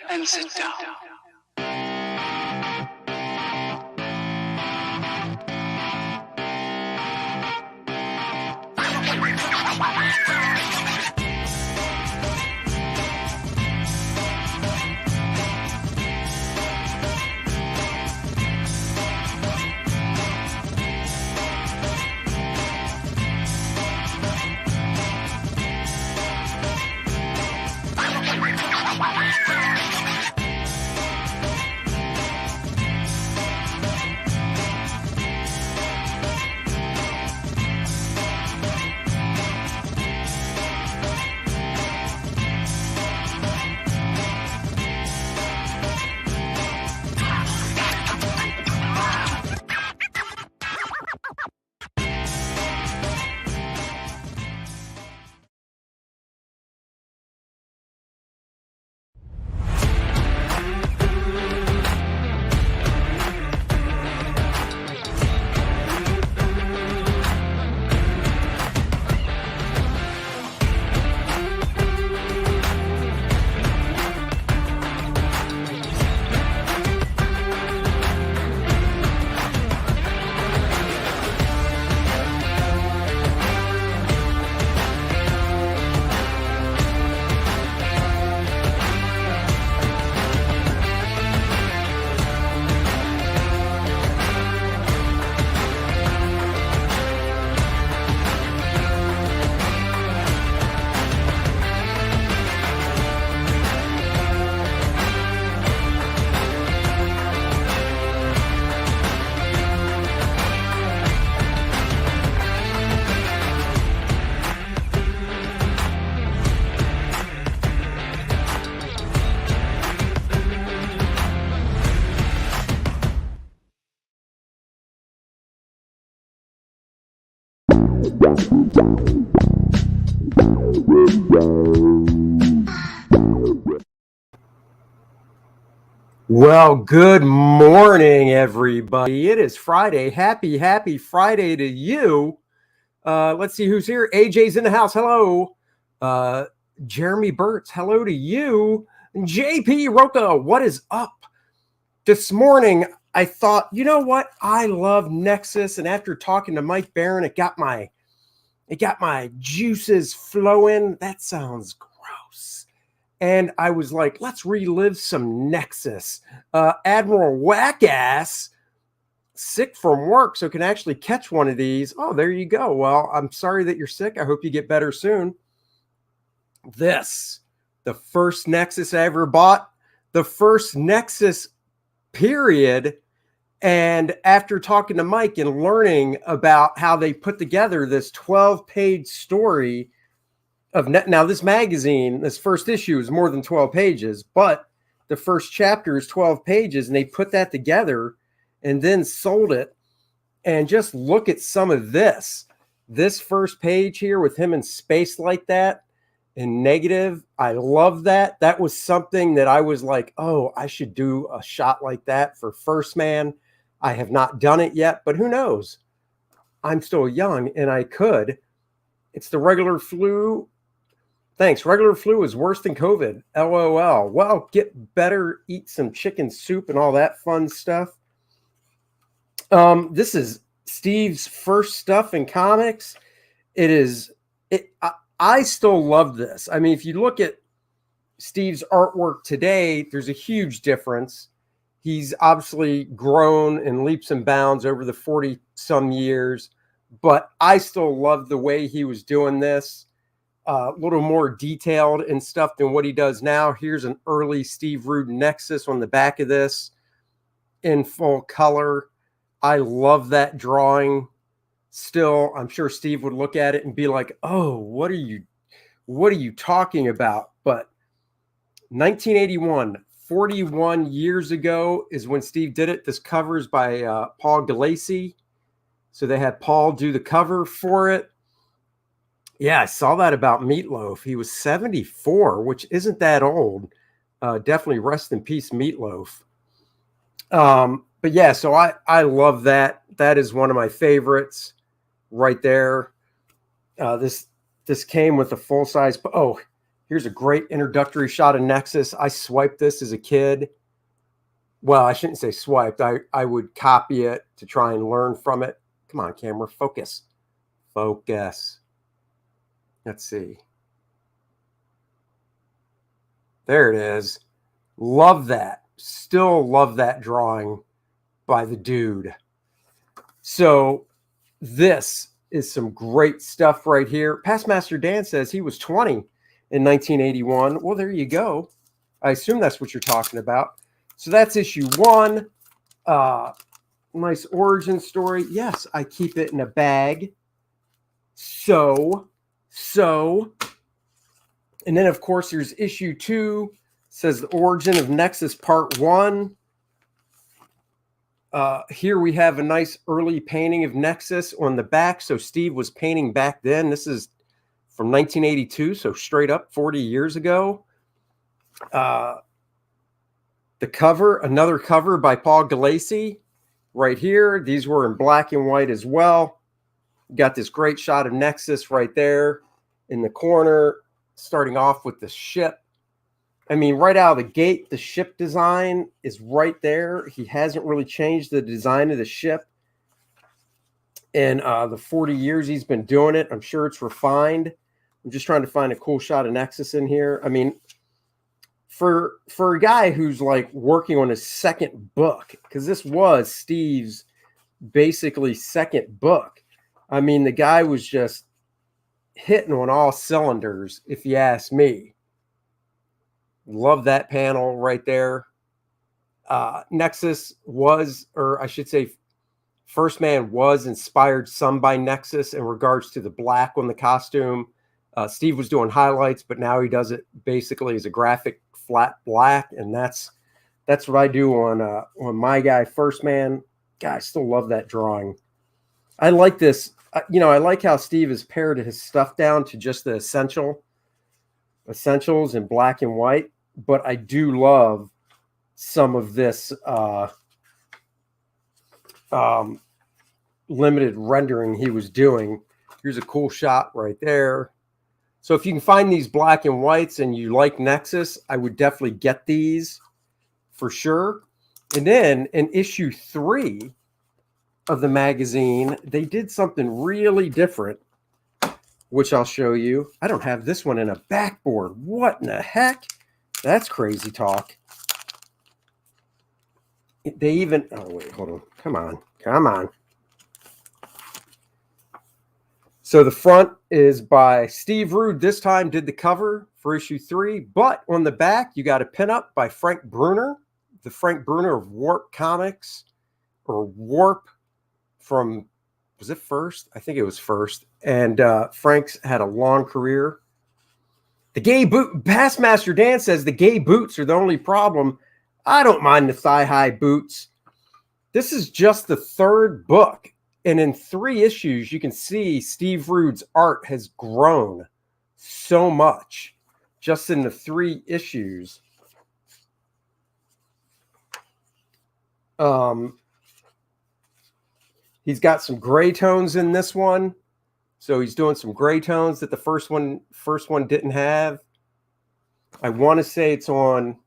and sit down. Well, good morning, everybody. It is Friday. Happy Friday to you. Let's see who's here. AJ's in the house. Hello. Jeremy Burtz. Hello to you. JP Roca, what is up? This morning, I thought, you know what? I love Nexus. And after talking to Mike Barron, it got my juices flowing. That sounds gross. And I was like, let's relive some Nexus. Admiral Wackass, sick from work, so can actually catch one of these. Oh, there you go. Well, I'm sorry that you're sick. I hope you get better soon. This, the first Nexus I ever bought, the first Nexus period. And after talking to Mike and learning about how they put together this 12-page story of now this magazine, this first issue is more than 12 pages, but the first chapter is 12 pages, and they put that together and then sold it. And just look at some of this first page here with him in space like that in negative. I love that. That was something that I was like, oh, I should do a shot like that for First Man. I have not done it yet, but who knows? I'm still young and I could. It's the regular flu. Thanks. Regular flu is worse than COVID. LOL. Well, get better, eat some chicken soup and all that fun stuff. This is Steve's first stuff in comics. I still love this. I mean, if you look at Steve's artwork today, there's a huge difference. He's obviously grown in leaps and bounds over the 40 some years, but I still love the way he was doing this. A little more detailed and stuff than what he does now. Here's an early Steve Rude Nexus on the back of this in full color. I love that drawing still. I'm sure Steve would look at it and be like, oh, what are you talking about? But 1981, 41 years ago is when Steve did it. This cover is by Paul Galassi. So they had Paul do the cover for it. Yeah, I saw that about Meatloaf. He was 74, which isn't that old. Definitely rest in peace, Meatloaf. But yeah, so I love that. That is one of my favorites right there. This came with a full size. Oh, Here's a great introductory shot of Nexus. I swiped this as a kid. Well, I shouldn't say swiped. I would copy it to try and learn from it. Come on, camera, focus. Focus. Let's see. There it is. Love that. Still love that drawing by the dude. So this is some great stuff right here. Past Master Dan says he was 20 in 1981. Well, there you go. I assume that's what you're talking about. So that's issue 1. Nice origin story. Yes, I keep it in a bag. So. And then, of course, there's issue 2. Says the origin of Nexus Part 1. Here we have a nice early painting of Nexus on the back. So Steve was painting back then. This is from 1982, so straight up 40 years ago. The cover, another cover by Paul Galassi right here. These were in black and white as well. Got this great shot of Nexus right there in the corner, starting off with the ship. I mean, right out of the gate, the ship design is right there. He hasn't really changed the design of the ship in the 40 years he's been doing it. I'm sure it's refined. I'm just trying to find a cool shot of Nexus in here. I mean, for a guy who's like working on his second book, because this was Steve's basically second book. I mean, the guy was just hitting on all cylinders, if you ask me. Love that panel right there. Nexus was, or I should say, First Man was inspired some by Nexus in regards to the black on the costume. Steve was doing highlights, but now he does it basically as a graphic flat black, and that's what I do on my guy First Man. God, I still love that drawing. I like this. I like how Steve has pared his stuff down to just the essentials in black and white. But I do love some of this limited rendering he was doing. Here's a cool shot right there. So if you can find these black and whites and you like Nexus, I would definitely get these for sure. And then in issue 3 of the magazine, they did something really different, which I'll show you. I don't have this one in a backboard. What in the heck? That's crazy talk. They even, oh wait, hold on. Come on. So the front is by Steve Rude. This time did the cover for issue 3, but on the back, you got a pinup by Frank Bruner, the Frank Bruner of Warp Comics, or Warp from, was it First? I think it was First. And Frank's had a long career. The gay boot, Past Master Dan says the gay boots are the only problem. I don't mind the thigh-high boots. This is just the 3rd book. And in 3 issues, you can see Steve Rude's art has grown so much just in the 3 issues. He's got some gray tones in this one. So he's doing some gray tones that the first one didn't have. I want to say it's on,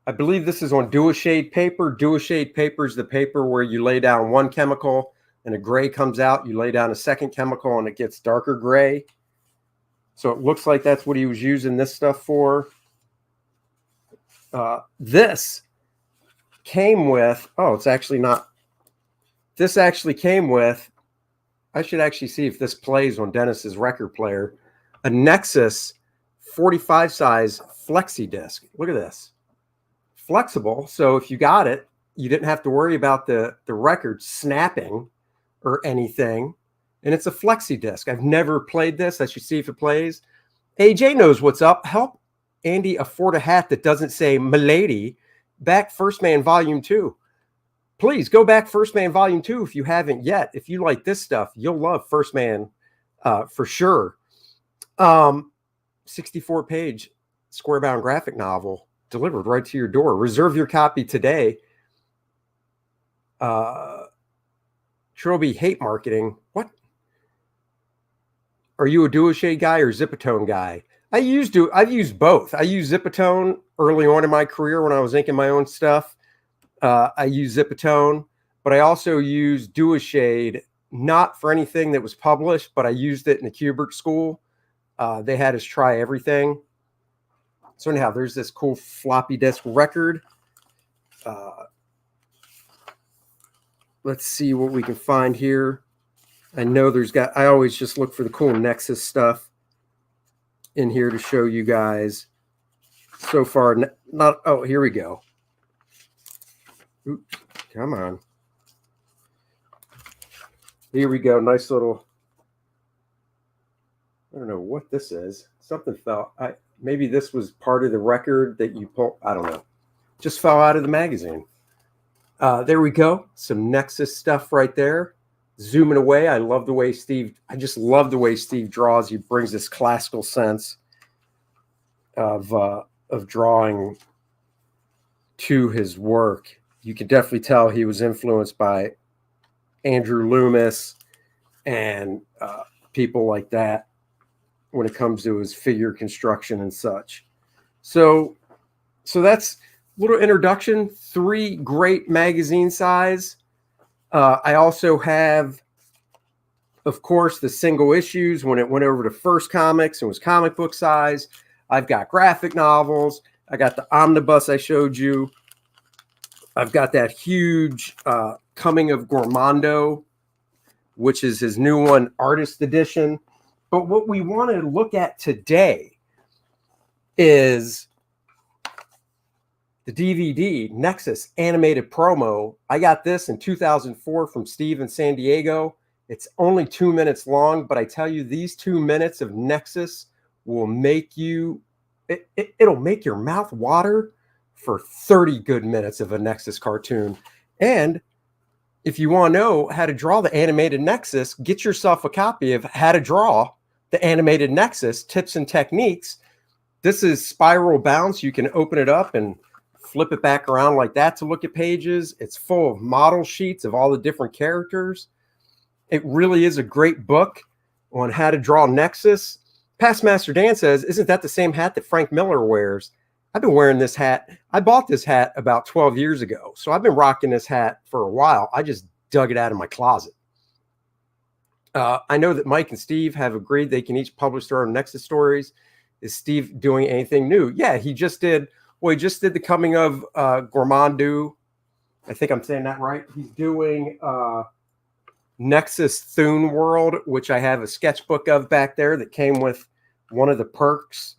I believe this is on Duo-Shade paper. Duo-Shade paper is the paper where you lay down one chemical and a gray comes out. You lay down a second chemical and it gets darker gray. So it looks like that's what he was using this stuff for. This came with, oh, it's actually not. This actually came with, I should actually see if this plays on Dennis's record player, a Nexus 45 size flexi disc. Look at this. Flexible. So if you got it, you didn't have to worry about the record snapping or anything. And it's a flexi disc. I've never played this. I should see if it plays. AJ knows what's up. Help Andy afford a hat that doesn't say Milady. Back First Man Volume 2. Please go back First Man Volume 2 if you haven't yet. If you like this stuff, you'll love First Man for sure. 64-page square-bound graphic novel delivered right to your door. Reserve your copy today. Trilby hate marketing. What? Are you a Duo-Shade guy or Zipatone guy? I've used both. I used Zipatone early on in my career when I was inking my own stuff. I used Zipatone, but I also used Duashade, not for anything that was published, but I used it in the Kubert school. They had us try everything. So anyhow, there's this cool floppy disk record. Let's see what we can find here. I know I always just look for the cool Nexus stuff in here to show you guys. So far, oh, here we go. Oops, come on. Here we go. Nice little, I don't know what this is. Something fell. Maybe this was part of the record that you pulled. I don't know. Just fell out of the magazine. There we go. Some Nexus stuff right there. Zooming away. I just love the way Steve draws. He brings this classical sense of drawing to his work. You can definitely tell he was influenced by Andrew Loomis and people like that when it comes to his figure construction and such. So that's a little introduction. 3 great magazine size. I also have, of course, the single issues when it went over to First Comics and was comic book size. I've got graphic novels. I got the omnibus I showed you. I've got that huge Coming of Gormando, which is his new one, artist edition. But what we want to look at today is the DVD Nexus animated promo. I got this in 2004 from Steve in San Diego. It's only 2 minutes long, but I tell you, these 2 minutes of Nexus will make you, it'll make your mouth water for 30 good minutes of a Nexus cartoon. And if you want to know how to draw the animated Nexus, get yourself a copy of How to Draw the Animated Nexus, Tips and Techniques. This is spiral bound, so you can open it up and flip it back around like that to look at pages. It's full of model sheets of all the different characters. It really is a great book on how to draw Nexus. Past Master Dan says, isn't that the same hat that Frank Miller wears? I've been wearing this hat. I bought this hat about 12 years ago. So I've been rocking this hat for a while. I just dug it out of my closet. I know that Mike and Steve have agreed they can each publish their own Nexus stories. Is Steve doing anything new? Yeah, he just did. Well, he just did the Coming of Gormando. I think I'm saying that right. He's doing Nexus Thune World, which I have a sketchbook of back there that came with one of the perks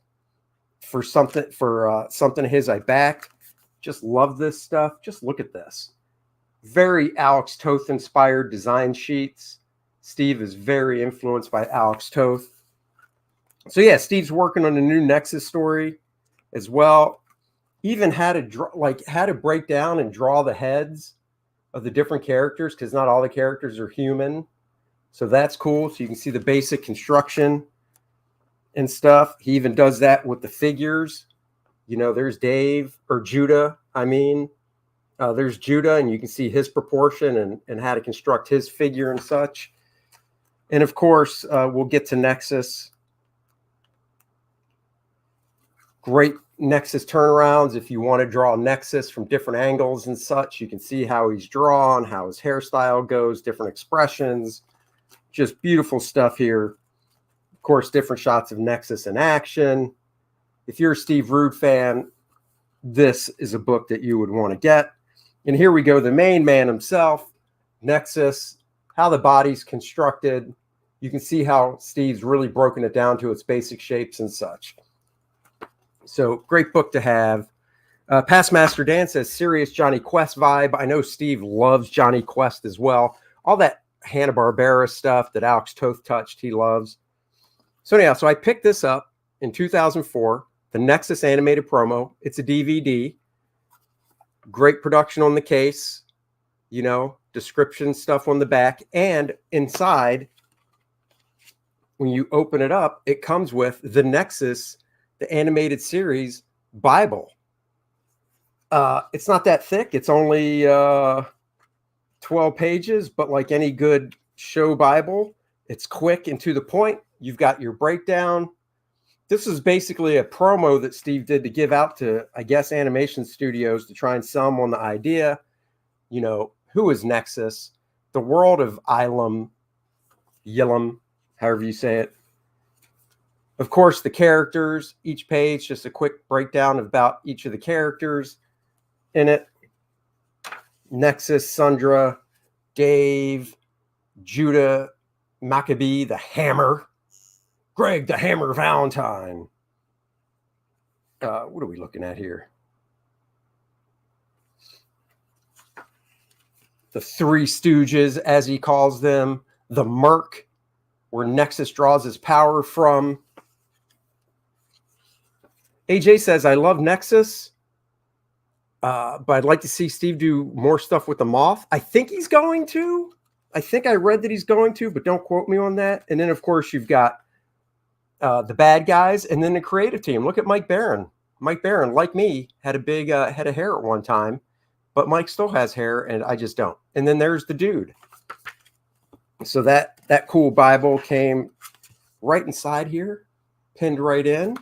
for something of his I backed. Just love this stuff. Just look at this. Very Alex Toth inspired design sheets. Steve is very influenced by Alex Toth. So yeah, Steve's working on a new Nexus story as well. Even how to draw, like how to break down and draw the heads of the different characters, because not all the characters are human. So that's cool. So you can see the basic construction and stuff. He even does that with the figures. You know, there's Judah. There's Judah, and you can see his proportion and how to construct his figure and such. And of course, we'll get to Nexus. Great Nexus turnarounds. If you want to draw Nexus from different angles and such, you can see how he's drawn, how his hairstyle goes, different expressions. Just beautiful stuff here. Of course, different shots of Nexus in action. If you're a Steve Rude fan, this is a book that you would want to get. And here we go, the main man himself, Nexus, how the body's constructed. You can see how Steve's really broken it down to its basic shapes and such. So great book to have. Past Master Dan says, serious Johnny Quest vibe. I know Steve loves Johnny Quest as well. All that Hanna-Barbera stuff that Alex Toth touched, he loves. So anyhow, so I picked this up in 2004, the Nexus animated promo. It's a DVD. Great production on the case, you know, description stuff on the back. And inside, when you open it up, it comes with the Nexus, the animated series Bible. It's not that thick. It's only 12 pages, but like any good show Bible, it's quick and to the point. You've got your breakdown. This is basically a promo that Steve did to give out to, I guess, animation studios to try and sell them on the idea. You know, who is Nexus? The world of Ilum, however you say it. Of course, the characters, each page, just a quick breakdown about each of the characters in it. Nexus, Sundra, Dave, Judah, Maccabee, the Hammer, Greg, the Hammer Valentine. What are we looking at here? The Three Stooges, as he calls them. The Merc, where Nexus draws his power from. AJ says, I love Nexus, but I'd like to see Steve do more stuff with the Moth. I think he's going to. I think I read that he's going to, but don't quote me on that. And then, of course, you've got the bad guys and then the creative team. Look at Mike Barron. Mike Barron, like me, had a big head of hair at one time, but Mike still has hair, and I just don't. And then there's the dude. So that cool Bible came right inside here, pinned right in.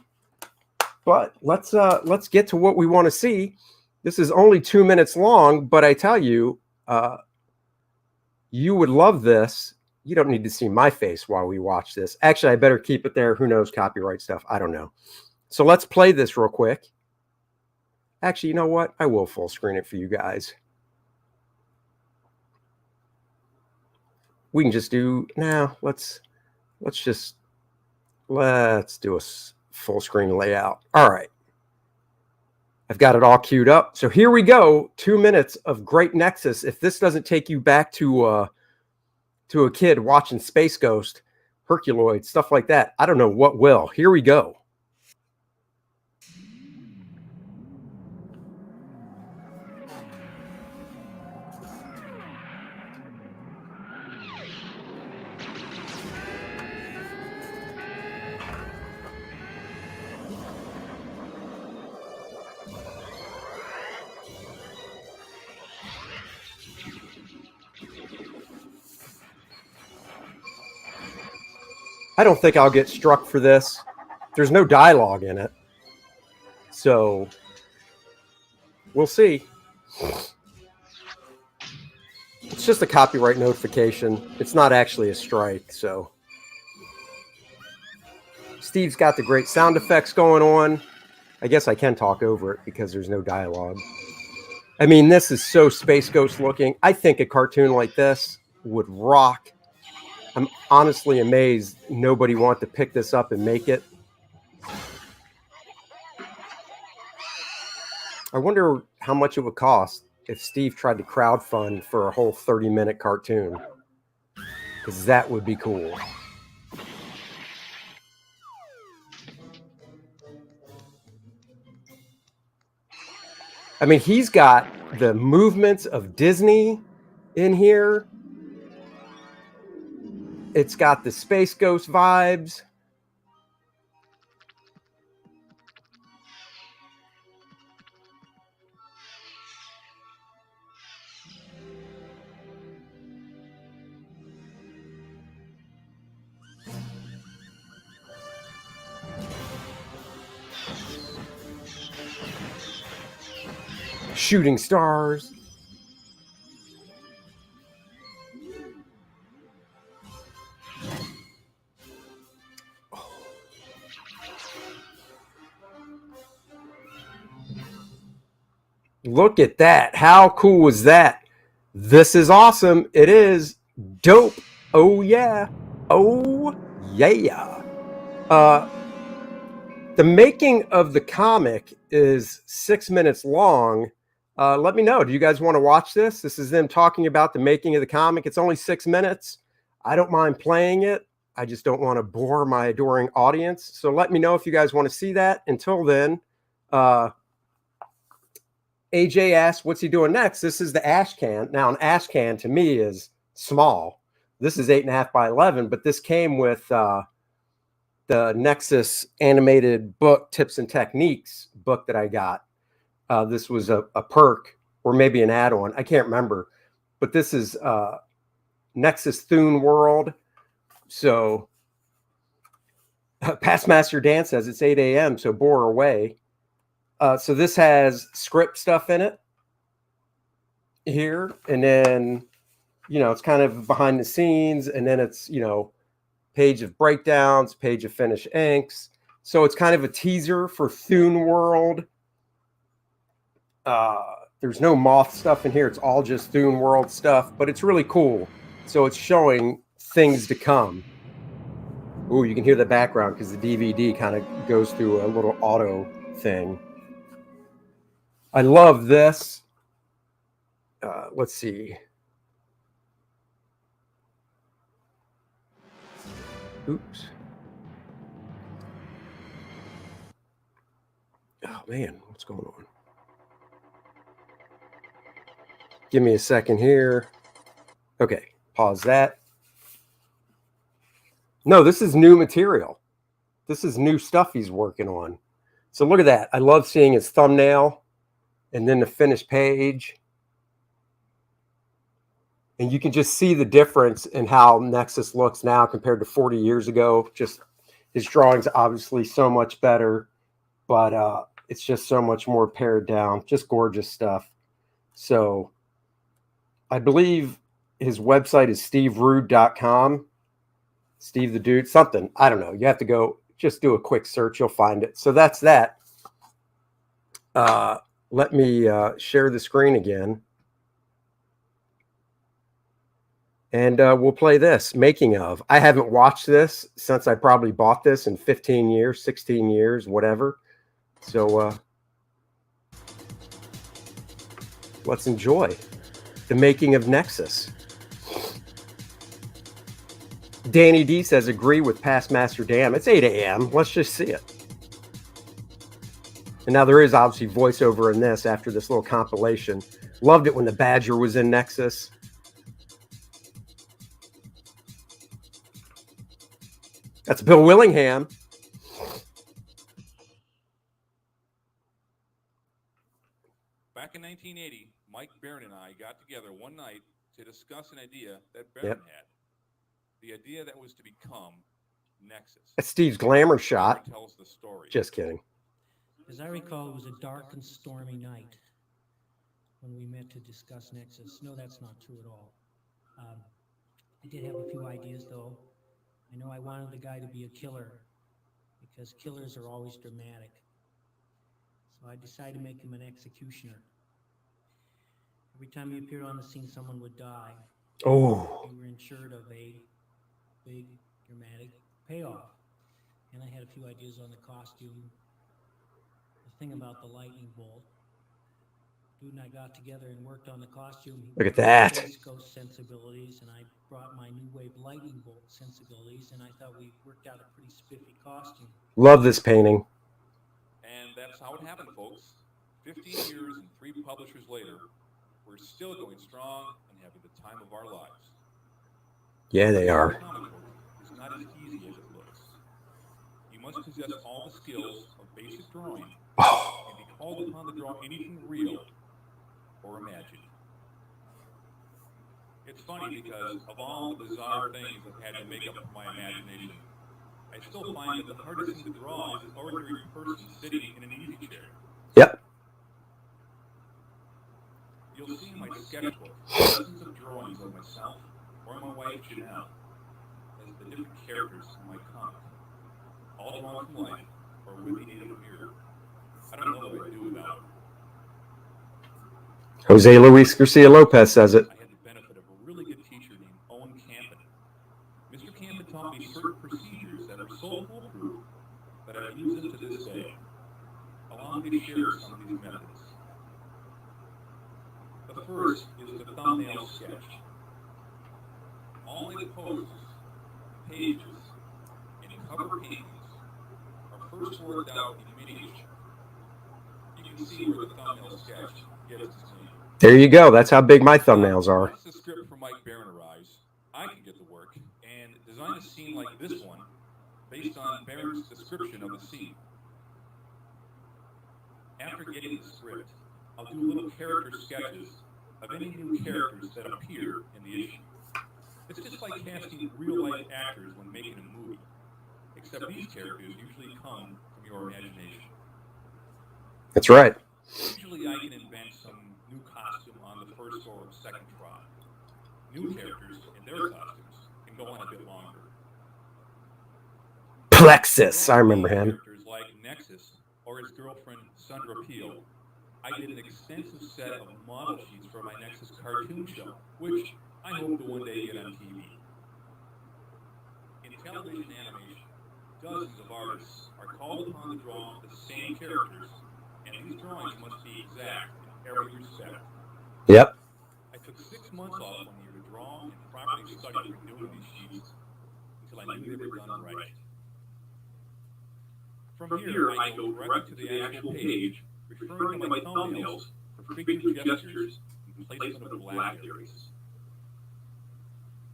But let's get to what we want to see. This is only 2 minutes long, but I tell you, you would love this. You don't need to see my face while we watch this. Actually, I better keep it there. Who knows? Copyright stuff. I don't know. So let's play this real quick. Actually, you know what? I will full screen it for you guys. We can just do now. Let's do a full screen layout. All right. I've got it all queued up. So here we go. 2 minutes of great Nexus. If this doesn't take you back to a kid watching Space Ghost, Herculoid, stuff like that, I don't know what will. Here we go. I don't think I'll get struck for this. There's no dialogue in it. So we'll see. It's just a copyright notification. It's not actually a strike. So Steve's got the great sound effects going on. I guess I can talk over it because there's no dialogue. I mean, this is so Space Ghost looking. I think a cartoon like this would rock. I'm honestly amazed nobody wanted to pick this up and make it. I wonder how much it would cost if Steve tried to crowdfund for a whole 30-minute cartoon, because that would be cool. I mean, he's got the movements of Disney in here. It's got the Space Ghost vibes. Shooting stars. Look at that. How cool was that? This is awesome. It is dope. Oh, yeah. Oh, yeah. The making of the comic is 6 minutes long. Let me know. Do you guys want to watch this? This is them talking about the making of the comic. It's only 6 minutes. I don't mind playing it. I just don't want to bore my adoring audience. So let me know if you guys want to see that. Until then, AJ asked, what's he doing next? This is the ash can. Now, an ash can to me is small. This is 8.5 by 11, but this came with the Nexus animated book, Tips and Techniques book that I got. This was a perk or maybe an add-on. I can't remember. But this is Nexus Thune World. So Past Master Dan says it's 8 a.m., so bore away. So this has script stuff in it here, and then, it's kind of behind the scenes, and then it's, page of breakdowns, page of finished inks. So it's kind of a teaser for Thune World. There's no moth stuff in here. It's all just Thune World stuff, but it's really cool. So it's showing things to come. Ooh, you can hear the background because the DVD kind of goes through a little auto thing. I love this. Let's see. Oops. Oh, man, what's going on? Give me a second here. Okay, pause that. No, this is new material. This is new stuff he's working on. So look at that. I love seeing his thumbnail and then the finished page. And you can just see the difference in how Nexus looks now compared to 40 years ago. Just his drawing's obviously so much better, but it's just so much more pared down. Just gorgeous stuff. So I believe his website is steverude.com. Steve the Dude, something. I don't know. You have to go just do a quick search. You'll find it. So that's that. Let me share the screen again. And we'll play this, Making of. I haven't watched this since I probably bought this in 15 years, 16 years, whatever. So let's enjoy the making of Nexus. Danny D says, agree with Past Master Dan. It's 8 a.m. Let's just see it. And now there is obviously voiceover in this after this little compilation. Loved it when the Badger was in Nexus. That's Bill Willingham. Back in 1980, Mike Barron and I got together one night to discuss an idea that Barron had. The idea that was to become Nexus. That's Steve's glamour shot. Barron tells the story. Just kidding. As I recall, it was a dark and stormy night when we met to discuss Nexus. No, that's not true at all. I did have a few ideas, though. I know I wanted the guy to be a killer because killers are always dramatic. So I decided to make him an executioner. Every time he appeared on the scene, someone would die. Oh. We were insured of a big, dramatic payoff. And I had a few ideas on the costume. The thing about the lightning bolt. Dude and I got together and worked on the costume. Look at that. Space Ghost sensibilities, and I brought my new wave lightning bolt sensibilities, and I thought we worked out a pretty spiffy costume. Love this painting. And that's how it happened, folks. 15 years and 3 publishers later, we're still going strong and having the time of our lives. Yeah, they are. Comic book is not as easy as it looks. You must possess all the skills of basic drawing and be called upon to draw anything real or imagined. It's funny because of all the bizarre things I've had to make up my imagination, I still find that the hardest thing to draw is an ordinary person sitting in an easy chair. Yep. You'll see in my sketchbook dozens of drawings of myself or my wife Janelle as the different characters in my comic, all drawn from life or with the aid of a mirror. I don't know what I'd do without them. Jose Luis Garcia Lopez says it. I had the benefit of a really good teacher named Owen Campen. Mr. Campen taught me certain procedures that are so foolproof that I use them to this day. Allow me to share some of these methods. The first is the thumbnail sketch. All my posters, pages, and cover paintings are first worked out in miniature. You can see where the thumbnail sketch gets its name. There you go. That's how big my thumbnails are. Once the script for Mike Barron arrives, I can get to work and design a scene like this one based on Barron's description of the scene. After getting the script, I'll do little character sketches of any new characters that appear in the issue. It's just like casting real-life actors when making a movie, except except these characters usually come from your imagination. That's right. Usually I can invent some new costume on the first or second try. New characters and their costumes can go on a bit longer. Plexus, I For remember main him. characters like Nexus or his girlfriend Sandra Peel, I did an extensive set of model sheets for my Nexus cartoon show, which I hope to one day get on TV. In television animation, dozens of artists are called upon to draw the same characters, and these drawings must be exact in every respect. Yep. I took 6 months off one year to draw and properly study for doing these sheets until I knew they were done right. From here, I go directly to the actual page, referring to my thumbnails for figure gestures and placement of black areas.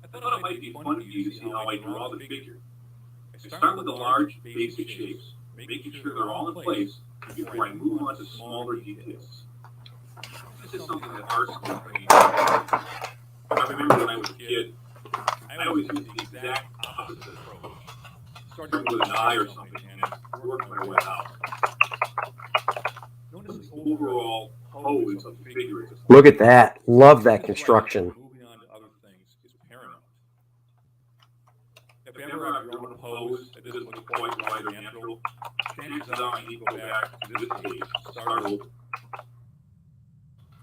I thought it might be fun for you to see how I draw the figure. I start with the large, basic shapes, making sure they're all in place before I move on to smaller details. This is something that art school taught me. I remember when I was a kid, I always used the exact opposite approach. Starting with an eye or something and work my way out. Notice the overall pose of the figure. Look at that. Love that construction. Moving on to other things is paramount. If ever I've drawn a pose that doesn't look quite right or natural, chances are I need to go back to this page and start over.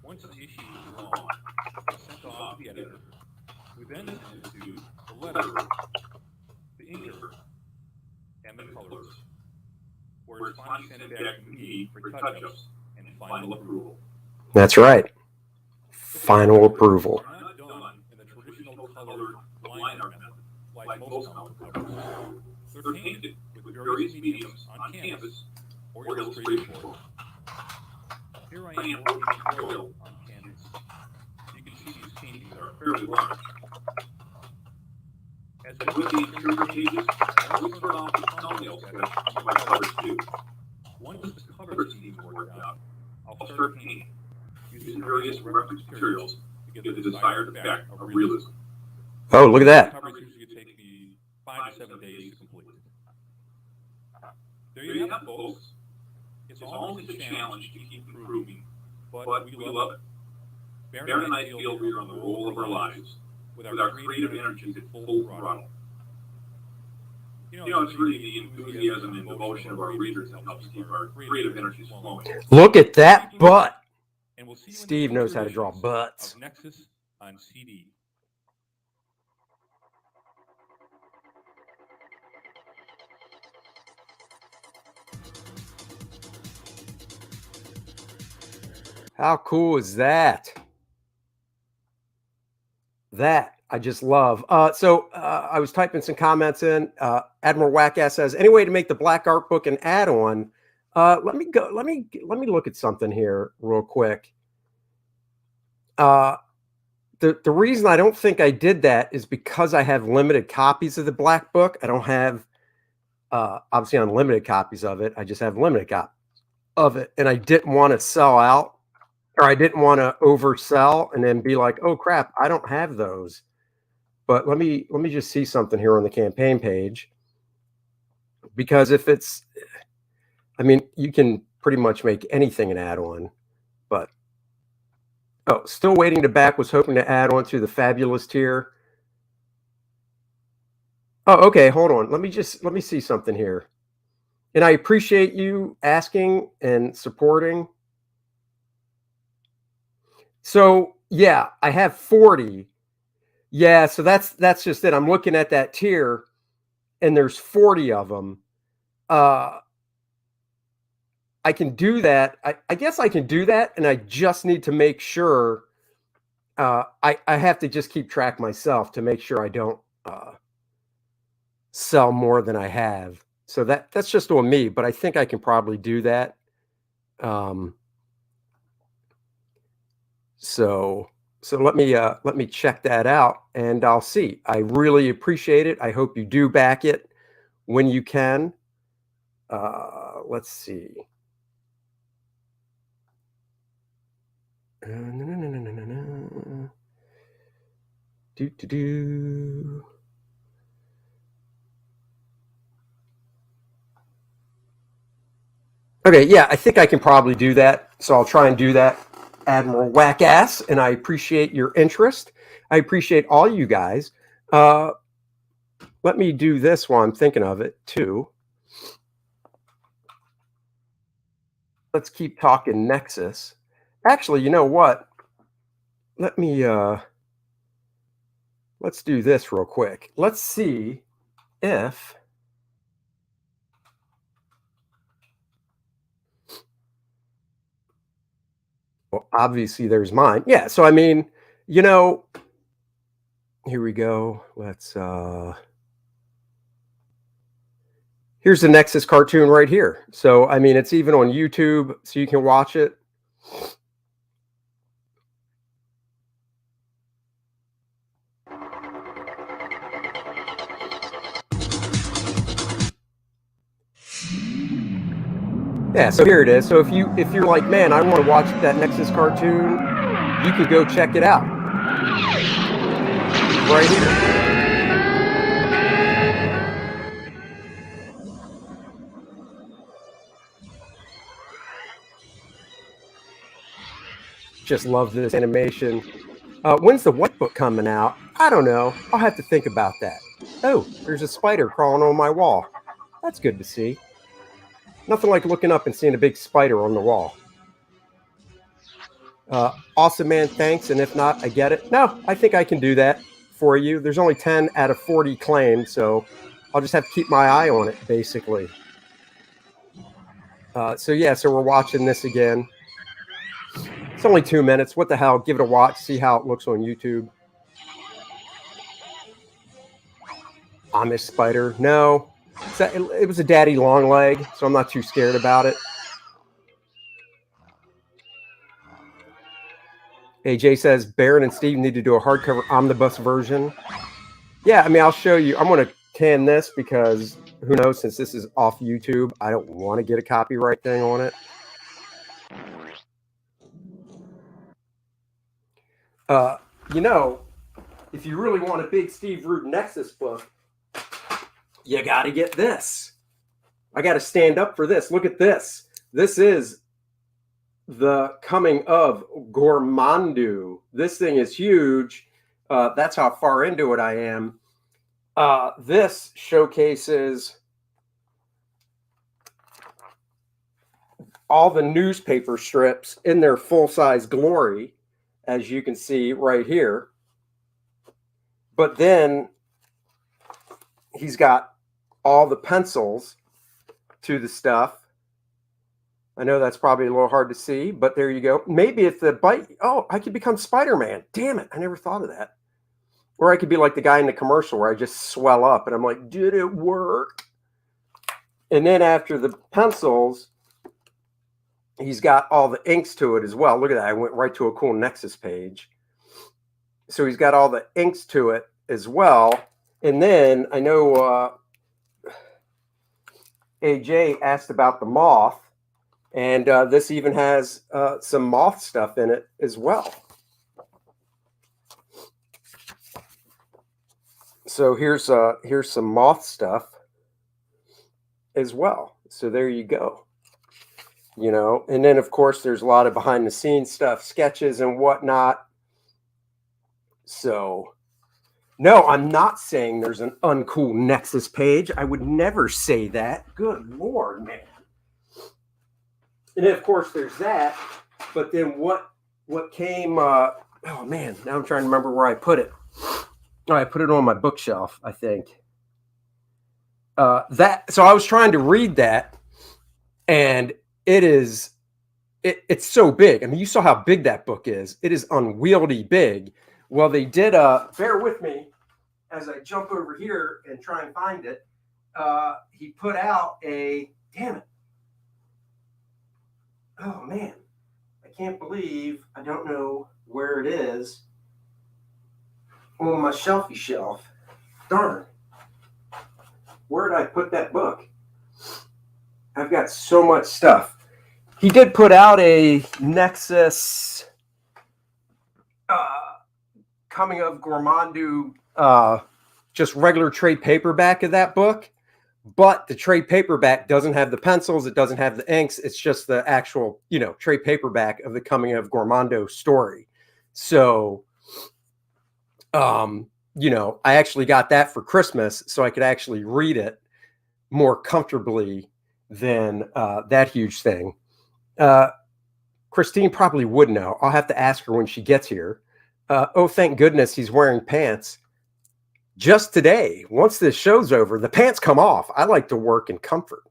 Once an issue is drawn and sent off to the editor, we then send it to the letterer, the inker, and the colorist, where it's finally sent back to me for touch-ups and final approval. That's right. Final approval. Are not done in the traditional colored line art method, like most comic covers. They're painted with various mediums on canvas or illustrated board. Here I am working foil on canvas. You can see these paintings are fairly large. As with the interior pages, I always start off with thumbnail sketch for my covers too. Once the cover scheme is worked out, I'll start painting, using various reference materials to get the desired effect of realism. Oh, look at that. Covers usually take me 5 to 7 days to complete. There you have it, folks. It's always a challenge to keep improving, but we love it. Baron and I feel we are on the roll of our lives, with our creative energies at full throttle. You know, it's really the enthusiasm and devotion of our readers that helps keep our creative energies flowing. Look at that butt. And we'll see you in Steve the knows future how to draw editions butts. of Nexus on CD. How cool is that? That I just love. I was typing some comments in. Admiral Wackass says, "Any way to make the Black Art Book an add-on?" Let me go. Let me look at something here real quick. The reason I don't think I did that is because I have limited copies of the Black Book. I don't have obviously unlimited copies of it. I just have limited copies of it, and I didn't want to sell out, or I didn't want to oversell and then be like, "Oh crap, I don't have those." But let me just see something here on the campaign page, because if it's, I mean, you can pretty much make anything an add-on. But oh, still waiting to back. Was hoping to add on to the fabulous tier. Oh, okay. Hold on. Let me see something here. And I appreciate you asking and supporting. So yeah, I have 40. Yeah, so that's just it. I'm looking at that tier, and there's 40 of them. I can do that. I guess I can do that, and I just need to make sure. I have to just keep track myself to make sure I don't sell more than I have. So that's just on me, but I think I can probably do that. So let me check that out, and I'll see. I really appreciate it. I hope you do back it when you can. Let's see. Okay, yeah, I think I can probably do that. So I'll try and do that, Admiral Wackass, and I appreciate your interest. I appreciate all you guys. Let me do this while I'm thinking of it, too. Let's keep talking Nexus. Actually, you know what? Let me, let's do this real quick. Let's see if... Well, obviously there's mine. Yeah, so I mean, you know, here we go. Let's here's the Nexus cartoon right here. So I mean, it's even on YouTube, so you can watch it. Yeah, so here it is. So if you're like, man, I want to watch that Nexus cartoon, you can go check it out right here. Just love this animation. When's the white book coming out? I don't know. I'll have to think about that. Oh, there's a spider crawling on my wall. That's good to see. Nothing like looking up and seeing a big spider on the wall. Awesome, man. Thanks. And if not, I get it. No, I think I can do that for you. There's only 10 out of 40 claimed, so I'll just have to keep my eye on it, basically. So we're watching this again. It's only 2 minutes. What the hell? Give it a watch. See how it looks on YouTube. Amish spider. No. It was a daddy long leg, so I'm not too scared about it. AJ says Baron and Steve need to do a hardcover omnibus version. Yeah, I mean, I'll show you. I'm going to can this because who knows, since this is off YouTube, I don't want to get a copyright thing on it. You know, if you really want a big Steve Rude Nexus book, you got to get this. I got to stand up for this. Look at this. This is the coming of Gormandu. This thing is huge. That's how far into it I am. This showcases all the newspaper strips in their full-size glory, as you can see right here. But then he's got all the pencils to the stuff. I know that's probably a little hard to see, but there you go. Maybe if the bite, oh, I could become Spider-Man. Damn it, I never thought of that. Or I could be like the guy in the commercial where I just swell up and I'm like, did it work? And then after the pencils, he's got all the inks to it as well. Look at that. I went right to a cool Nexus page. So he's got all the inks to it as well. And then I know AJ asked about the moth. And this even has some moth stuff in it as well. So here's some moth stuff as well. So there you go. You know, and then of course there's a lot of behind the scenes stuff, sketches and whatnot. So no, I'm not saying there's an uncool Nexus page. I would never say that. Good Lord, man. And then of course there's that. But then what came? Oh man, now I'm trying to remember where I put it. Oh, I put it on my bookshelf, I think. So I was trying to read that, and it's so big. I mean, you saw how big that book is. It is unwieldy big. Well, they did bear with me as I jump over here and try and find it. He put out a, damn it. Oh man, I can't believe I don't know where it is on my shelfie shelf. Darn. Where did I put that book? I've got so much stuff. He did put out a Nexus coming of Gormandu, just regular trade paperback of that book. but the trade paperback doesn't have the pencils. It doesn't have the inks. It's just the actual, trade paperback of the Coming of Gormando story. So, I actually got that for Christmas so I could actually read it more comfortably than that huge thing. Christine probably would know. I'll have to ask her when she gets here. Oh, thank goodness he's wearing pants. Just today, once this show's over, the pants come off. I like to work in comfort.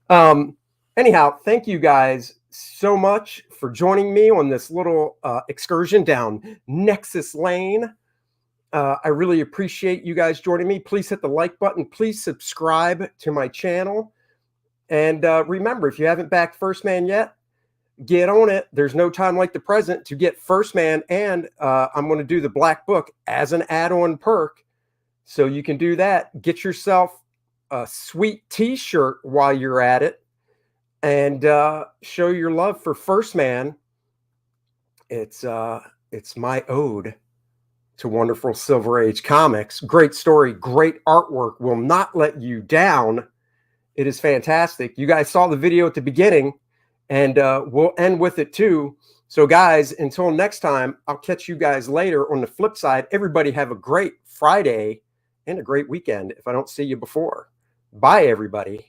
Anyhow, thank you guys so much for joining me on this little excursion down Nexus Lane. I really appreciate you guys joining me. Please hit the like button. Please subscribe to my channel. And remember, if you haven't backed First Man yet, get on it. There's no time like the present to get First Man. And I'm going to do the Black Book as an add-on perk. So you can do that. Get yourself a sweet t-shirt while you're at it. And show your love for First Man. It's my ode to wonderful Silver Age comics. Great story, great artwork, will not let you down. It is fantastic. You guys saw the video at the beginning, and we'll end with it too. So guys, until next time, I'll catch you guys later on the flip side. Everybody have a great Friday and a great weekend if I don't see you before. Bye, everybody.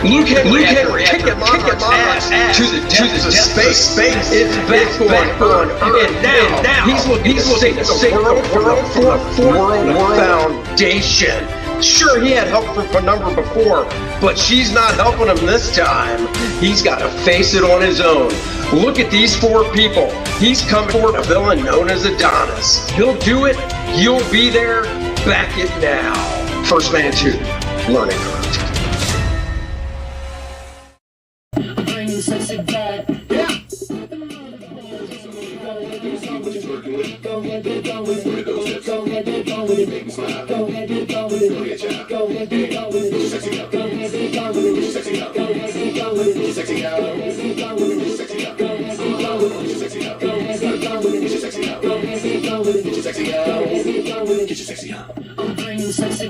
Luke Henry kicking Monarch's ass to the space. It's back on Earth, and now he's looking to save the world foundation. Sure, he had help from Penumbra before, but she's not helping him this time. He's got to face it on his own. Look at these 4 people. He's coming for a villain known as Adonis. He'll do it. You'll be there. Back it now. First Man 2, Learning Curve. Get your sexy on. I'm bringing sexy